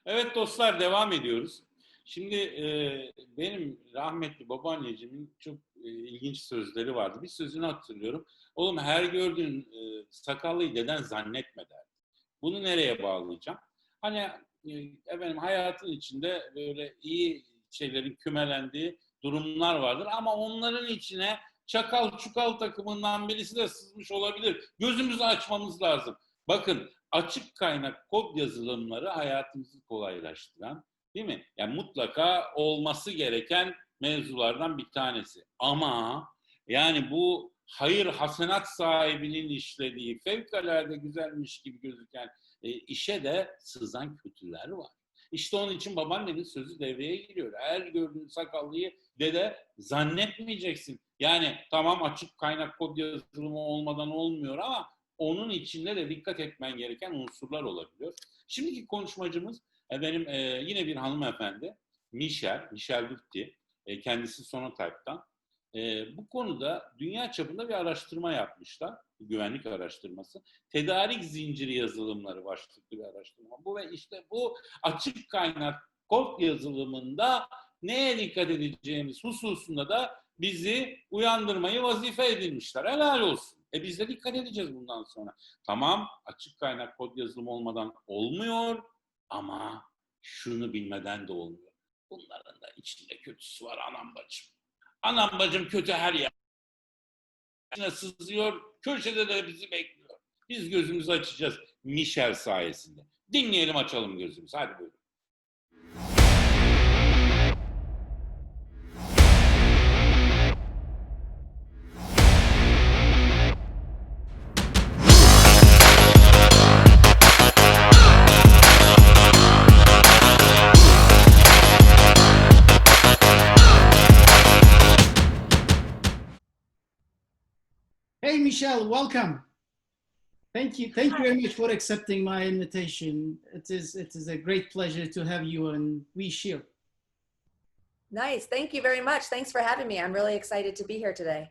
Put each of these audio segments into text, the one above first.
Evet dostlar, devam ediyoruz. Şimdi benim rahmetli babaannecimin çok ilginç sözleri vardı. Bir sözünü hatırlıyorum. Oğlum her gördüğün sakallıyı deden zannetme derdi. Bunu nereye bağlayacağım? Hani efendim hayatın içinde böyle iyi şeylerin kümelendiği durumlar vardır. Ama onların içine çakal çukal takımından birisi de sızmış olabilir. Gözümüzü açmamız lazım. Bakın, açık kaynak kod yazılımları hayatımızı kolaylaştıran, değil mi? Yani mutlaka olması gereken mevzulardan bir tanesi. Ama yani bu hayır hasenat sahibinin işlediği fevkalade güzelmiş gibi gözüken işe de sızan kötüler var. İşte onun için babaannemin sözü devreye giriyor. Her gördüğün sakallıyı dede zannetmeyeceksin. Yani tamam, açık kaynak kod yazılımı olmadan olmuyor ama onun içinde de dikkat etmen gereken unsurlar olabiliyor. Şimdiki konuşmacımız benim yine bir hanımefendi. Michel Dutti. Kendisi Sonotype'dan. Bu konuda dünya çapında bir araştırma yapmışlar. Güvenlik araştırması. Tedarik zinciri yazılımları başlıklı bir araştırma. Bu ve işte bu açık kaynak kod yazılımında neye dikkat edeceğimiz hususunda da bizi uyandırmayı vazife edinmişler. Helal olsun. Biz de dikkat edeceğiz bundan sonra. Tamam, açık kaynak kod yazılımı olmadan olmuyor ama şunu bilmeden de olmuyor. Bunların da içinde kötüsü var anam bacım. Anam bacım kötü her yerine sızıyor, köşede de bizi bekliyor. Biz gözümüzü açacağız Michel sayesinde. Dinleyelim, açalım gözümüzü. Hadi buyurun. Hey, Michelle, welcome. Thank you very much for accepting my invitation. It is a great pleasure to have you on WeShield. Nice, thank you very much. Thanks for having me. I'm really excited to be here today.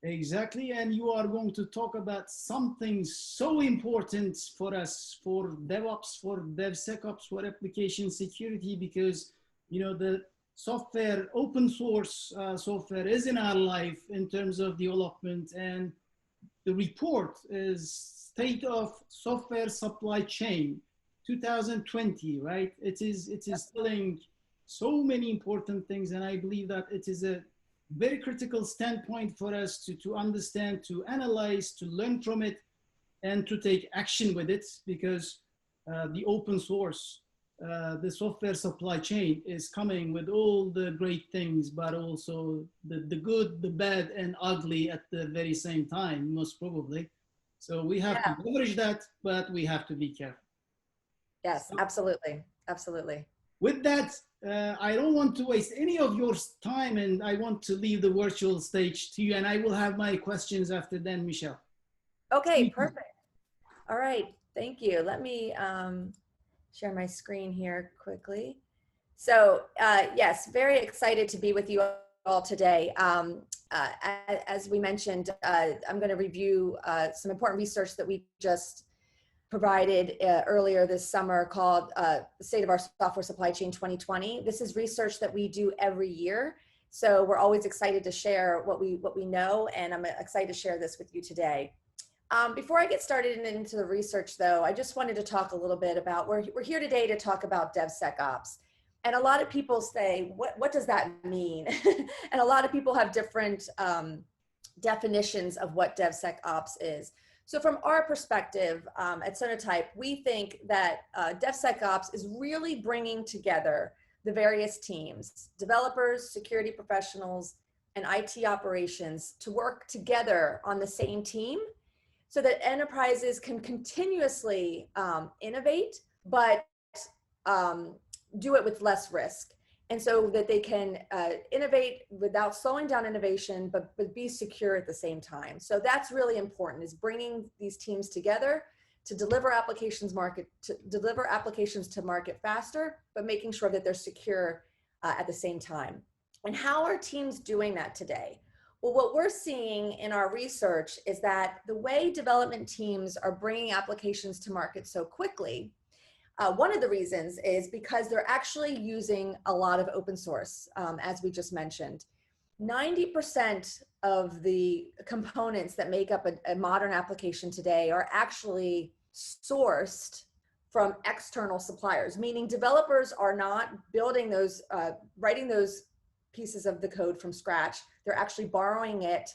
Exactly, and you are going to talk about something so important for us, for DevOps, for Devsecops, for application security, because the software, open source software is in our life in terms of development, and the report is State of Software Supply Chain 2020, right? It is telling so many important things, and I believe that it is a very critical standpoint for us to understand, to analyze, to learn from it, and to take action with it, because the open source, the software supply chain is coming with all the great things, but also the good, the bad, and ugly at the very same time, most probably. So we have to leverage that, but we have to be careful. Yes, absolutely. Absolutely. With that, I don't want to waste any of your time, and I want to leave the virtual stage to you, and I will have my questions after then, Michelle. Okay, perfect. All right, thank you. Let me share my screen here quickly. So yes, very excited to be with you all today. As we mentioned, I'm going to review some important research that we just provided earlier this summer called the State of Our Software Supply Chain 2020. This is research that we do every year. So we're always excited to share what we know, and I'm excited to share this with you today. Before I get started into the research though, I just wanted to talk a little bit about, we're here today to talk about DevSecOps. And a lot of people say, what does that mean? And a lot of people have different definitions of what DevSecOps is. So from our perspective at Sonotype, we think that DevSecOps is really bringing together the various teams, developers, security professionals, and IT operations to work together on the same team so that enterprises can continuously innovate, but do it with less risk. And so that they can innovate without slowing down innovation, but be secure at the same time. So that's really important, is bringing these teams together to deliver applications to market faster, but making sure that they're secure at the same time. And how are teams doing that today? Well, what we're seeing in our research is that the way development teams are bringing applications to market so quickly One of the reasons is because they're actually using a lot of open source, as we just mentioned. 90% of the components that make up a modern application today are actually sourced from external suppliers, meaning developers are not building those, writing those pieces of the code from scratch. They're actually borrowing it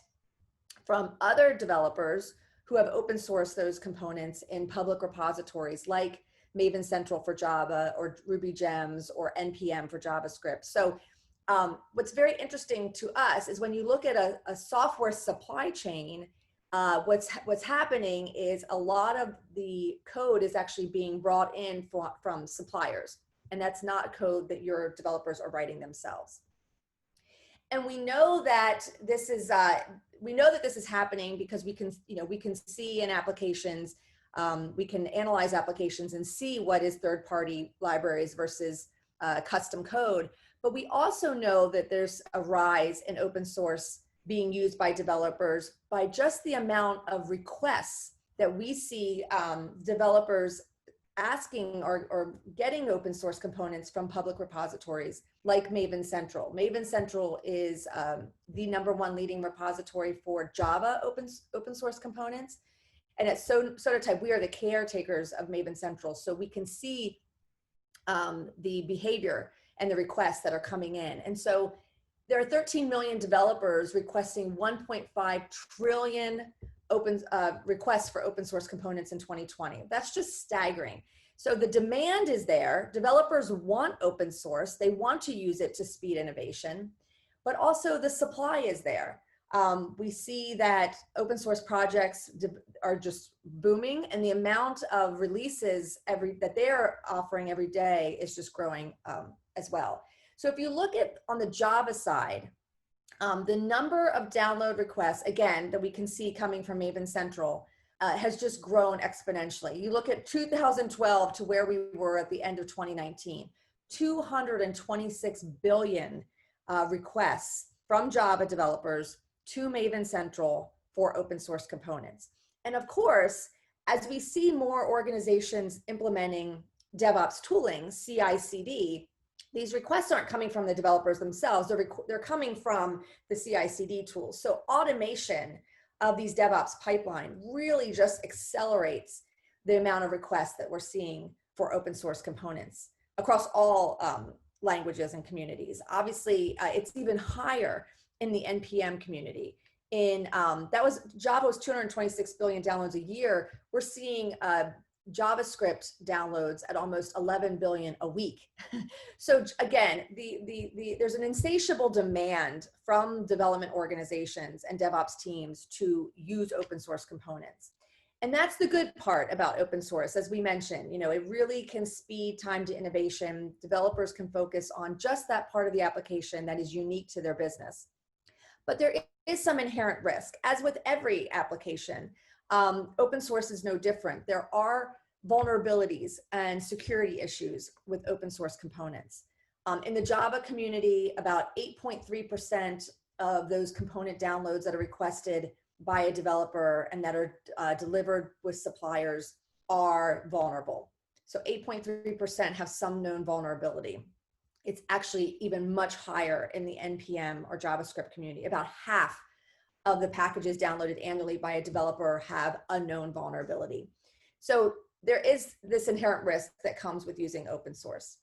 from other developers who have open sourced those components in public repositories like Maven Central for Java or Ruby Gems or NPM for JavaScript. So what's very interesting to us is when you look at a software supply chain, what's happening is a lot of the code is actually being brought in from suppliers, and that's not code that your developers are writing themselves. And we know that this is happening because we can see in applications, we can analyze applications and see what is third-party libraries versus custom code. But we also know that there's a rise in open source being used by developers by just the amount of requests that we see developers asking or getting open source components from public repositories like Maven Central. Maven Central is the #1 leading repository for Java open source components. And at Sototype, we are the caretakers of Maven Central. So we can see the behavior and the requests that are coming in. And so there are 13 million developers requesting 1.5 trillion requests for open source components in 2020. That's just staggering. So the demand is there. Developers want open source. They want to use it to speed innovation, but also the supply is there. We see that open source projects are just booming, and the amount of releases that they're offering every day is just growing as well. So if you look at on the Java side, the number of download requests, again, that we can see coming from Maven Central has just grown exponentially. You look at 2012 to where we were at the end of 2019, 226 billion requests from Java developers to Maven Central for open source components. And of course, as we see more organizations implementing DevOps tooling, CI/CD, these requests aren't coming from the developers themselves, they're coming from the CI/CD tools. So automation of these DevOps pipeline really just accelerates the amount of requests that we're seeing for open source components across all languages and communities. Obviously, it's even higher in the NPM community. Java was 226 billion downloads a year. We're seeing JavaScript downloads at almost 11 billion a week. So again, there's an insatiable demand from development organizations and DevOps teams to use open source components. And that's the good part about open source. As we mentioned, it really can speed time to innovation. Developers can focus on just that part of the application that is unique to their business. But there is some inherent risk. As with every application, open source is no different. There are vulnerabilities and security issues with open source components. In the Java community, about 8.3% of those component downloads that are requested by a developer and that are delivered with suppliers are vulnerable. So 8.3% have some known vulnerability. It's actually even much higher in the NPM or JavaScript community. About half of the packages downloaded annually by a developer have a known vulnerability. So there is this inherent risk that comes with using open source.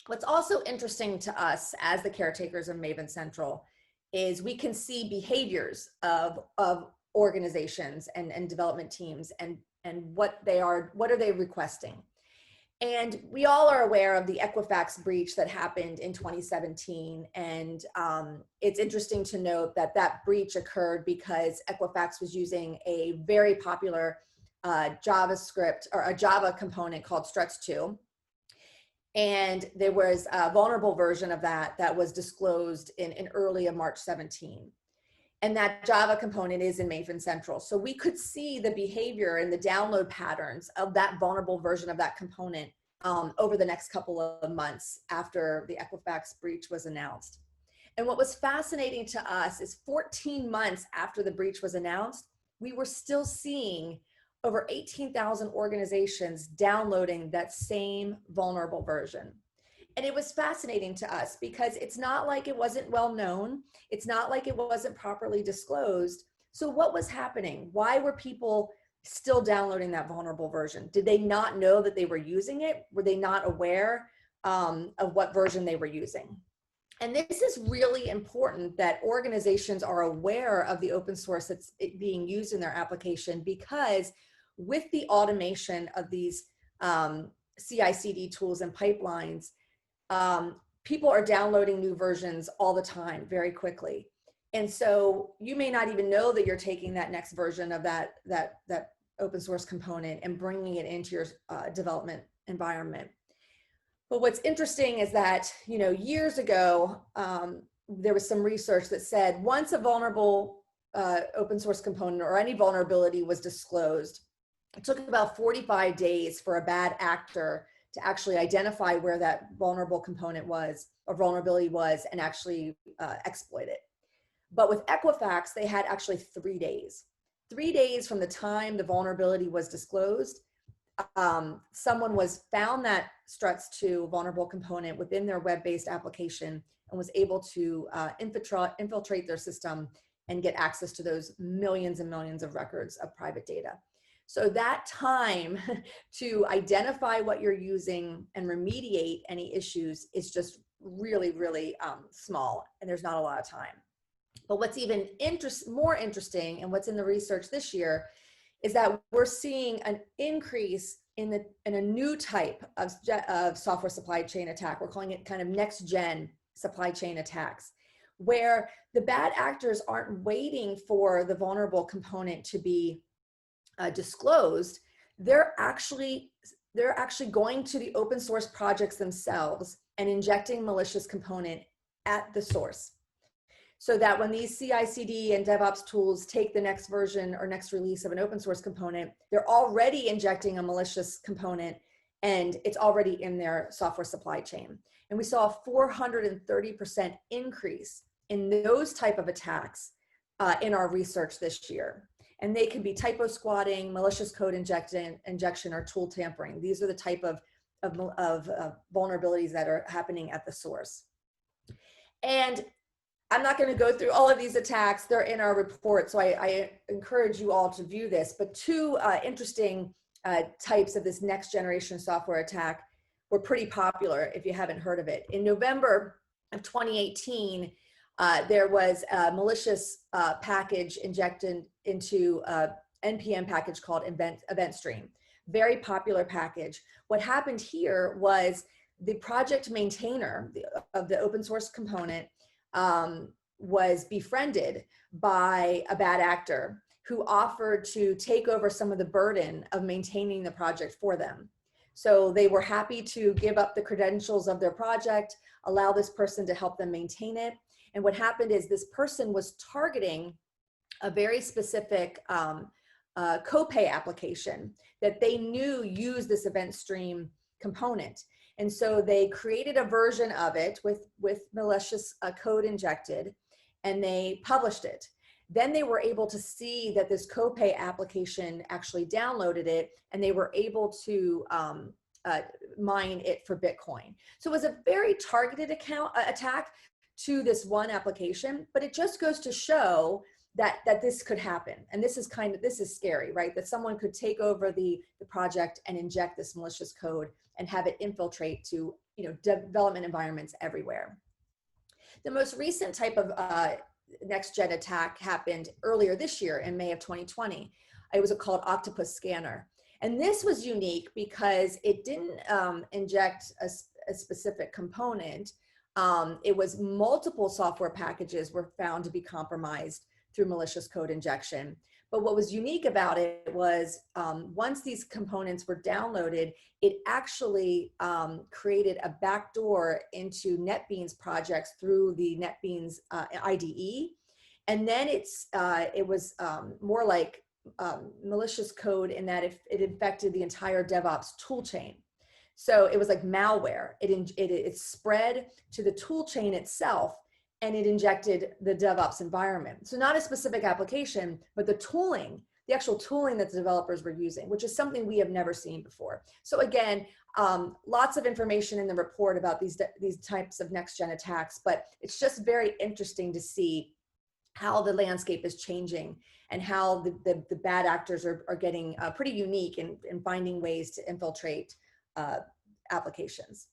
What's also interesting to us as the caretakers of Maven Central is we can see behaviors of organizations and development teams and what are they requesting. And we all are aware of the Equifax breach that happened in 2017. And it's interesting to note that breach occurred because Equifax was using a very popular JavaScript or a Java component called Struts2. And there was a vulnerable version of that was disclosed in early of March 17. And that Java component is in Maven Central. So we could see the behavior and the download patterns of that vulnerable version of that component over the next couple of months after the Equifax breach was announced. And what was fascinating to us is 14 months after the breach was announced, we were still seeing over 18,000 organizations downloading that same vulnerable version. And it was fascinating to us because it's not like it wasn't well known. It's not like it wasn't properly disclosed. So what was happening? Why were people still downloading that vulnerable version? Did they not know that they were using it? Were they not aware of what version they were using? And this is really important that organizations are aware of the open source that's being used in their application, because with the automation of these CI/CD tools and pipelines, people are downloading new versions all the time very quickly. And so you may not even know that you're taking that next version of that open source component and bringing it into your development environment. But what's interesting is that, you know, years ago, there was some research that said once a vulnerable open source component or any vulnerability was disclosed, it took about 45 days for a bad actor to actually identify where that vulnerable component was or vulnerability was and actually exploit it. But with Equifax, they had actually 3 days. 3 days from the time the vulnerability was disclosed, someone found that struts2 vulnerable component within their web-based application and was able to infiltrate their system and get access to those millions and millions of records of private data. So that time to identify what you're using and remediate any issues is just really, really small, and there's not a lot of time. But what's even more interesting, and what's in the research this year, is that we're seeing an increase in a new type of software supply chain attack. We're calling it kind of next gen supply chain attacks, where the bad actors aren't waiting for the vulnerable component to be disclosed. They're actually going to the open source projects themselves and injecting malicious component at the source, so that when these CI/CD and DevOps tools take the next version or next release of an open source component, they're already injecting a malicious component and it's already in their software supply chain. And we saw a 430% increase in those type of attacks in our research this year. And they can be typo squatting, malicious code injection, or tool tampering. These are the type of vulnerabilities that are happening at the source. And I'm not going to go through all of these attacks. They're in our report, so I encourage you all to view this. But two interesting types of this next generation software attack were pretty popular if you haven't heard of it. In November of 2018, there was a malicious package injected into an NPM package called Event Stream. Very popular package. What happened here was the project maintainer of the open source component was befriended by a bad actor who offered to take over some of the burden of maintaining the project for them. So they were happy to give up the credentials of their project, allow this person to help them maintain it. And what happened is this person was targeting a very specific copay application that they knew used this event stream component. And so they created a version of it with malicious code injected, and they published it. Then they were able to see that this copay application actually downloaded it, and they were able to mine it for Bitcoin. So it was a very targeted attack to this one application, but it just goes to show that this could happen. And this is scary, right? That someone could take over the project and inject this malicious code and have it infiltrate to, you know, development environments everywhere. The most recent type of next gen attack happened earlier this year in May of 2020. It was called Octopus Scanner. And this was unique because it didn't inject a specific component. It was multiple software packages were found to be compromised through malicious code injection. But what was unique about it was once these components were downloaded, it actually created a backdoor into NetBeans projects through the NetBeans IDE. And then it was more like malicious code in that it infected the entire DevOps toolchain. So it was like malware. It spread to the toolchain itself, and it injected the DevOps environment. So not a specific application, but the tooling the actual tooling that the developers were using, which is something we have never seen before. So again, lots of information in the report about these types of next-gen attacks, but it's just very interesting to see how the landscape is changing and how the bad actors are getting pretty unique in finding ways to infiltrate applications.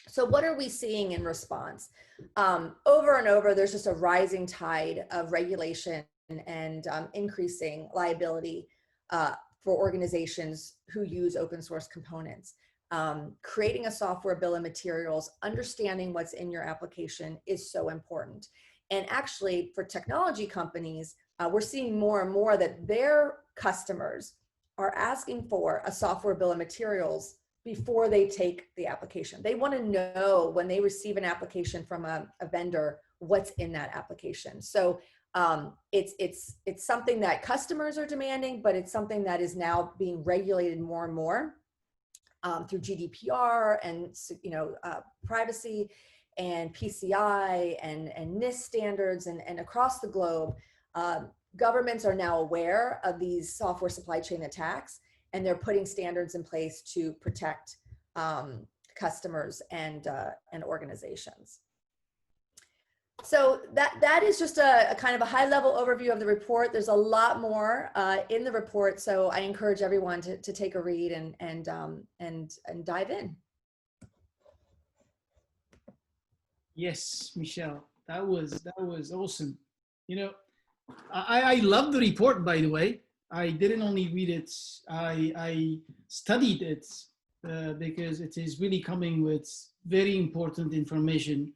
So what are we seeing in response? Over and over, there's just a rising tide of regulation and increasing liability for organizations who use open source components. Creating a software bill of materials, understanding what's in your application is so important. And actually, for technology companies, we're seeing more and more that their customers are asking for a software bill of materials before they take the application. They want to know when they receive an application from a vendor, what's in that application. So it's something that customers are demanding, but it's something that is now being regulated more and more through GDPR and privacy and PCI and NIST standards and across the globe. Governments are now aware of these software supply chain attacks, and they're putting standards in place to protect customers and organizations. So that is just a kind of a high-level overview of the report. There's a lot more in the report, so I encourage everyone to take a read and dive in. Yes, Michelle, that was awesome. You know, I love the report, by the way. I didn't only read it, I studied it because it is really coming with very important information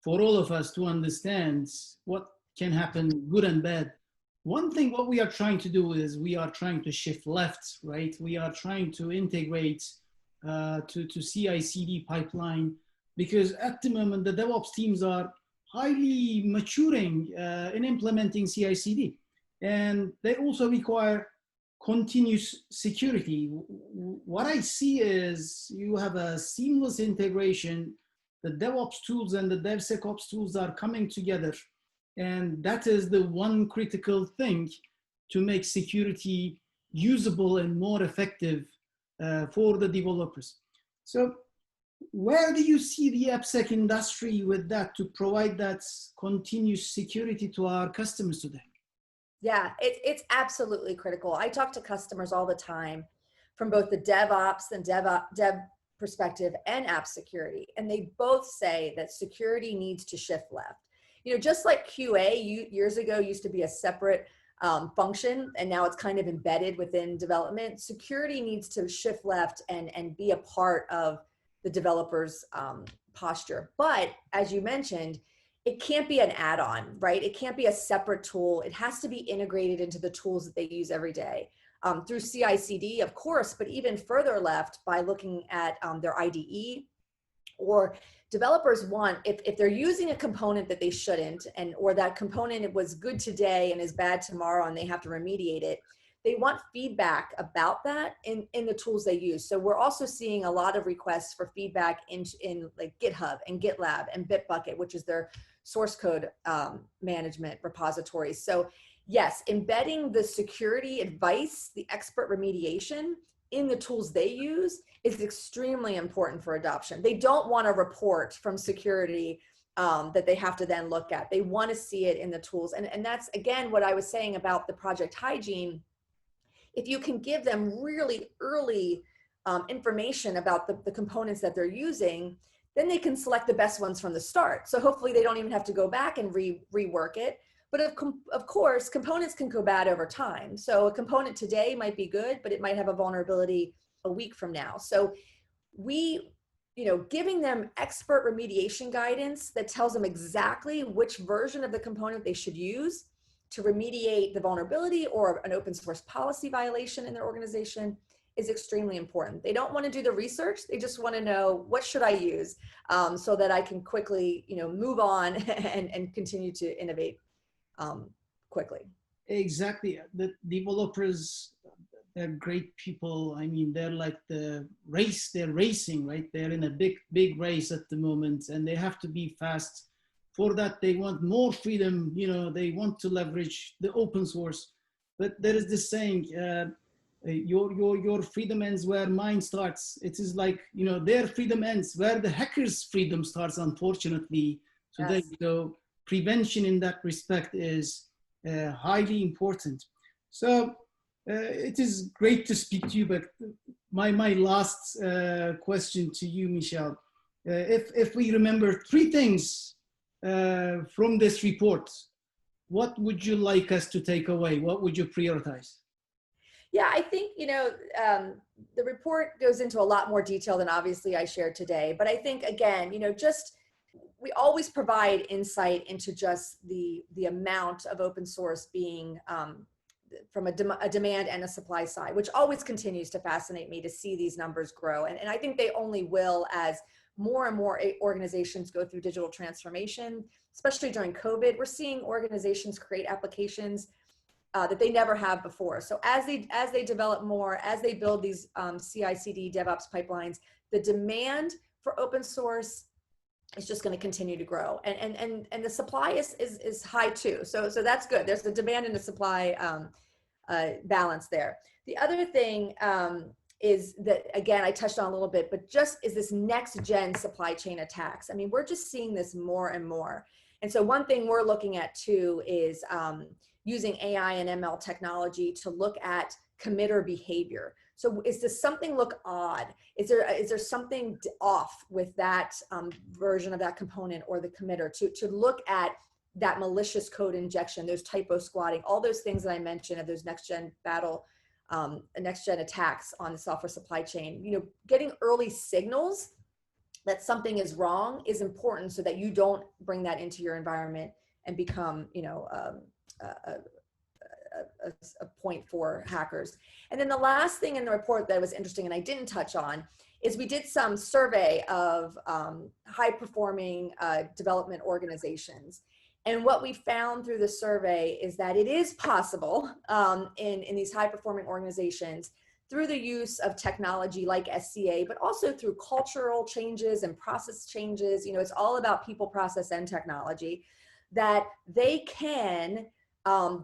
for all of us to understand what can happen, good and bad. One thing, what we are trying to do is we are trying to shift left, right? We are trying to integrate to CI/CD pipeline, because at the moment, the DevOps teams are highly maturing in implementing CI/CD. And they also require continuous security. What I see is you have a seamless integration. The DevOps tools and the Devsecops tools are coming together. And that is the one critical thing to make security usable and more effective for the developers. So where do you see the AppSec industry with that to provide that continuous security to our customers today? Yeah, it's absolutely critical. I talk to customers all the time from both the DevOps and dev perspective and app security. And they both say that security needs to shift left. You know, just like QA years ago used to be a separate function, and now it's kind of embedded within development, security needs to shift left and be a part of the developer's posture. But as you mentioned, it can't be an add-on, right? It can't be a separate tool. It has to be integrated into the tools that they use every day through CI/CD, of course, but even further left by looking at their IDE. Or developers want, if they're using a component that they shouldn't, or that component was good today and is bad tomorrow and they have to remediate it, they want feedback about that in the tools they use. So we're also seeing a lot of requests for feedback in like GitHub and GitLab and Bitbucket, which is their source code management repository. So yes, embedding the security advice, the expert remediation in the tools they use is extremely important for adoption. They don't want a report from security that they have to then look at. They want to see it in the tools. And that's, again, what I was saying about the project hygiene. If you can give them really early information about the components that they're using, then they can select the best ones from the start. So hopefully they don't even have to go back and rework it. But of course, components can go bad over time. So a component today might be good, but it might have a vulnerability a week from now. So giving them expert remediation guidance that tells them exactly which version of the component they should use to remediate the vulnerability or an open source policy violation in their organization is extremely important. They don't want to do the research. They just want to know, what should I use so that I can quickly, move on and continue to innovate quickly. Exactly. The developers, they're great people. I mean, they're like they're racing, right? They're in a big race at the moment, and they have to be fast. For that, they want more freedom. They want to leverage the open source. But there is this saying, your freedom ends where mine starts. It is like, you know, their freedom ends where the hacker's freedom starts, unfortunately. Today. Yes. So prevention in that respect is highly important. So it is great to speak to you, but my last question to you, Michelle, if we remember three things from this report, what would you like us to take away? What would you prioritize? Yeah, I think, you know, the report goes into a lot more detail than obviously I shared today. But I think, again, you know, just we always provide insight into just the amount of open source being from a demand and a supply side, which always continues to fascinate me to see these numbers grow. And I think they only will as more and more organizations go through digital transformation, especially during COVID. We're seeing organizations create applications that they never have before. So as they develop more, as they build these CI/CD DevOps pipelines, the demand for open source is just going to continue to grow, and the supply is high too. So that's good. There's the demand and the supply balance there. The other thing is that, again, I touched on a little bit, but just is this next gen supply chain attacks. I mean, we're just seeing this more and more. And so one thing we're looking at too is using AI and ML technology to look at committer behavior. So does something look odd? Is there something off with that version of that component or the committer to look at that malicious code injection, those typo squatting, all those things that I mentioned of those next gen attacks on the software supply chain. You know, getting early signals that something is wrong is important so that you don't bring that into your environment and become, you know, a point for hackers. And then the last thing in the report that was interesting and I didn't touch on is we did some survey of high performing development organizations. And what we found through the survey is that it is possible in these high performing organizations through the use of technology like SCA, but also through cultural changes and process changes. You know, it's all about people, process, and technology, that they can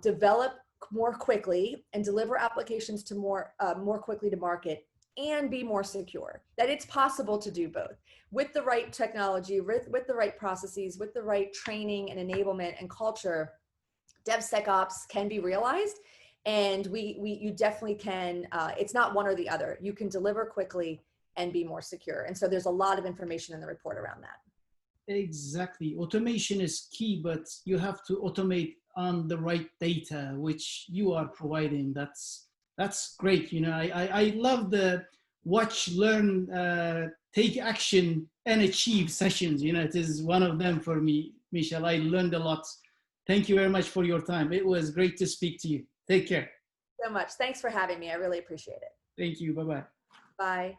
develop more quickly and deliver applications to more quickly to market and be more secure. That it's possible to do both with the right technology, with the right processes, with the right training and enablement and culture. Devsecops can be realized, and you definitely can. It's not one or the other. You can deliver quickly and be more secure. And so there's a lot of information in the report around that. Exactly. Automation is key, but you have to automate on the right data, which you are providing. That's great. You know, I love the watch, learn, take action, and achieve sessions. You know, it is one of them for me, Michelle. I learned a lot. Thank you very much for your time. It was great to speak to you. Take care. So much. Thanks for having me. I really appreciate it. Thank you. Bye-bye. Bye.